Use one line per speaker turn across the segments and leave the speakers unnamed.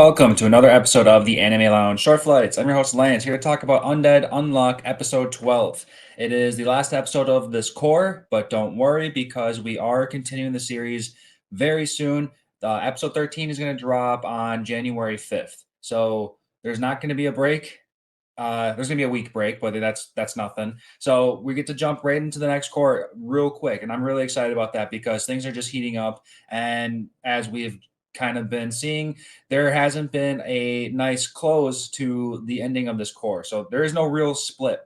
welcome to another episode of the Anime Lounge Short Flights. I'm your host Lance, here to talk about Undead Unluck episode 12. It is the last episode of this core, but don't worry because we are continuing the series very soon. Episode 13 is going to drop on January 5th. So there's not going to be a break. There's gonna be a week break, but that's nothing. So we get to jump right into the next core real quick, and I'm really excited about that because things are just heating up. And as we've kind of been seeing, there hasn't been a nice close to the ending of this core. So there is no real split.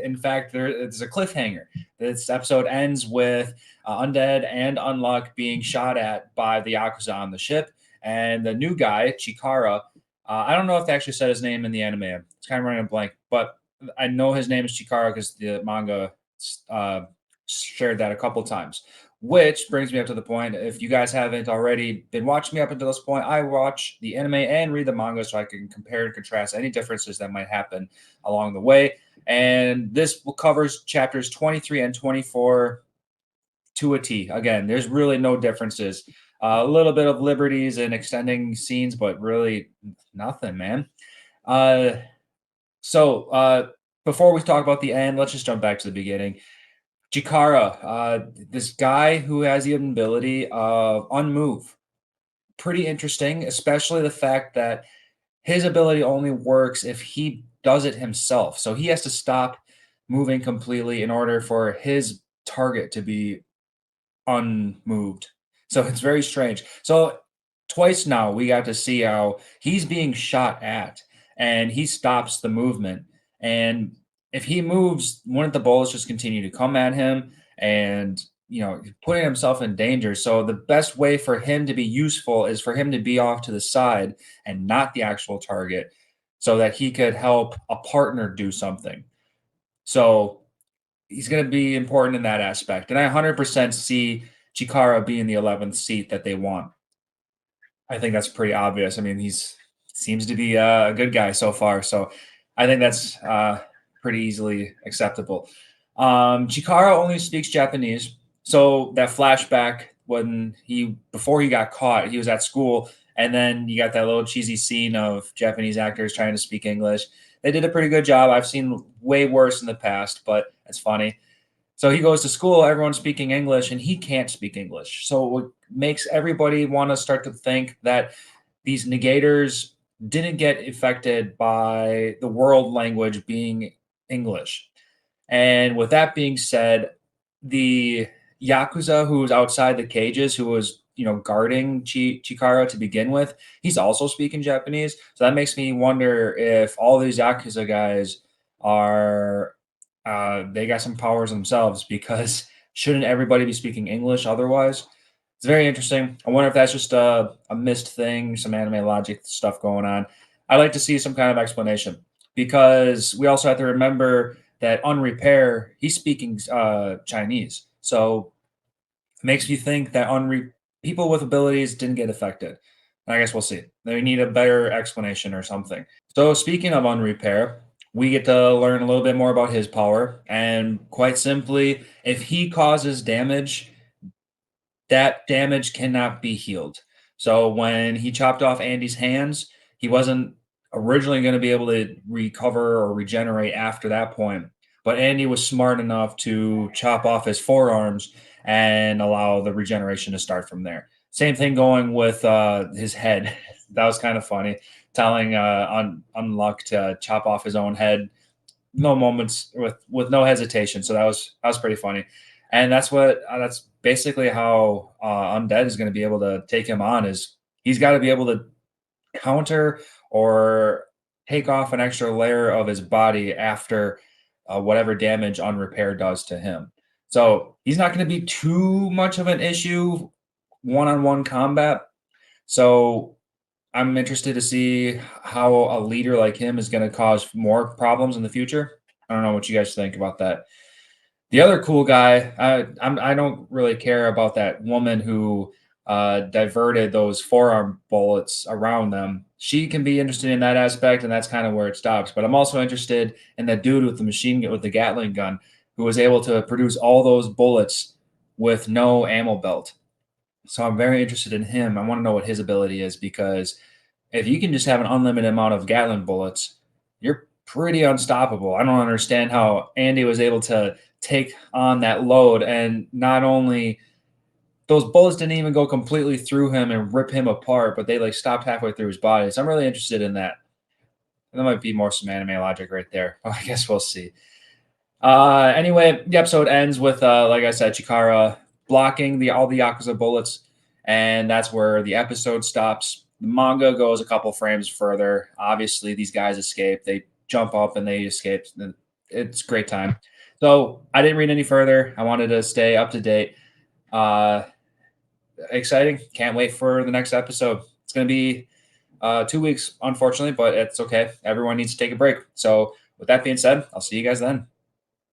In fact, it's a cliffhanger. This episode ends with Undead and Unluck being shot at by the Yakuza on the ship, and the new guy, Chikara. I don't know if they actually said his name in the anime. It's kind of running a blank, but I know his name is Chikara because the manga uh, shared that a couple times. Which brings me up to the point: if you guys haven't already been watching me up until this point, I watch the anime and read the manga so I can compare and contrast any differences that might happen along the way. And this covers chapters 23 and 24 to a T. Again, there's really no differences. A little bit of liberties and extending scenes, but really nothing, man. Uh, so before we talk about the end, let's just jump back to the beginning. Chikara, this guy who has the ability of unmove. Pretty interesting, especially the fact that his ability only works if he does it himself. So he has to stop moving completely in order for his target to be unmoved. So it's very strange. So twice now we got to see how he's being shot at and he stops the movement. And if he moves, wouldn't the bullets just continue to come at him and putting himself in danger? So the best way for him to be useful is for him to be off to the side and not the actual target so that he could help a partner do something. So he's going to be important in that aspect. And I 100% see Chikara being the 11th seat that they want. I think that's pretty obvious. I mean, he's seems to be a good guy so far. So I think that's pretty easily acceptable. Chikara only speaks Japanese. So that flashback when before he got caught, he was at school. And then you got that little cheesy scene of Japanese actors trying to speak English. They did a pretty good job. I've seen way worse in the past, but it's funny. So he goes to school, everyone's speaking English, and he can't speak English. So it makes everybody want to start to think that these negators didn't get affected by the world language being English. And with that being said, the Yakuza who was outside the cages, who was, guarding Chikara to begin with, he's also speaking Japanese. So that makes me wonder if all these Yakuza guys are they got some powers themselves because shouldn't everybody be speaking English otherwise? It's very interesting. I wonder if that's just a missed thing, some anime logic stuff going on. I'd like to see some kind of explanation because we also have to remember that Unrepair, he's speaking Chinese. So it makes you think that people with abilities didn't get affected. I guess we'll see. They need a better explanation or something. So speaking of Unrepair, we get to learn a little bit more about his power. And quite simply, if he causes damage, that damage cannot be healed. So when he chopped off Andy's hands, he wasn't originally going to be able to recover or regenerate after that point. But Andy was smart enough to chop off his forearms and allow the regeneration to start from there. Same thing going with his head. That was kind of funny, telling Unluck to chop off his own head, no moments with no hesitation. So that was pretty funny, and that's basically how Undead is going to be able to take him on. Is he's got to be able to counter or take off an extra layer of his body after whatever damage Unrepair does to him. So he's not going to be too much of an issue one-on-one combat. So I'm interested to see how a leader like him is going to cause more problems in the future. I don't know what you guys think about that. The other cool guy, I don't really care about that woman who diverted those forearm bullets around them. She can be interested in that aspect, and that's kind of where it stops. But I'm also interested in that dude with the machine gun, with the Gatling gun, who was able to produce all those bullets with no ammo belt. So I'm very interested in him. I want to know what his ability is because if you can just have an unlimited amount of Gatling bullets, you're pretty unstoppable. I don't understand how Andy was able to take on that load, and not only those bullets didn't even go completely through him and rip him apart, but they like stopped halfway through his body. So I'm really interested in that. That might be more some anime logic right there. I guess we'll see. Anyway, the episode ends with, like I said, Chikara blocking all the Yakuza bullets, and that's where the episode stops. The manga goes a couple frames further. Obviously, these guys escape. They jump up and they escape. It's a great time. So I didn't read any further. I wanted to stay up to date. Uh, Exciting. Can't wait for the next episode. It's going to be 2 weeks, unfortunately, but it's okay. Everyone needs to take a break. So, with that being said, I'll see you guys then.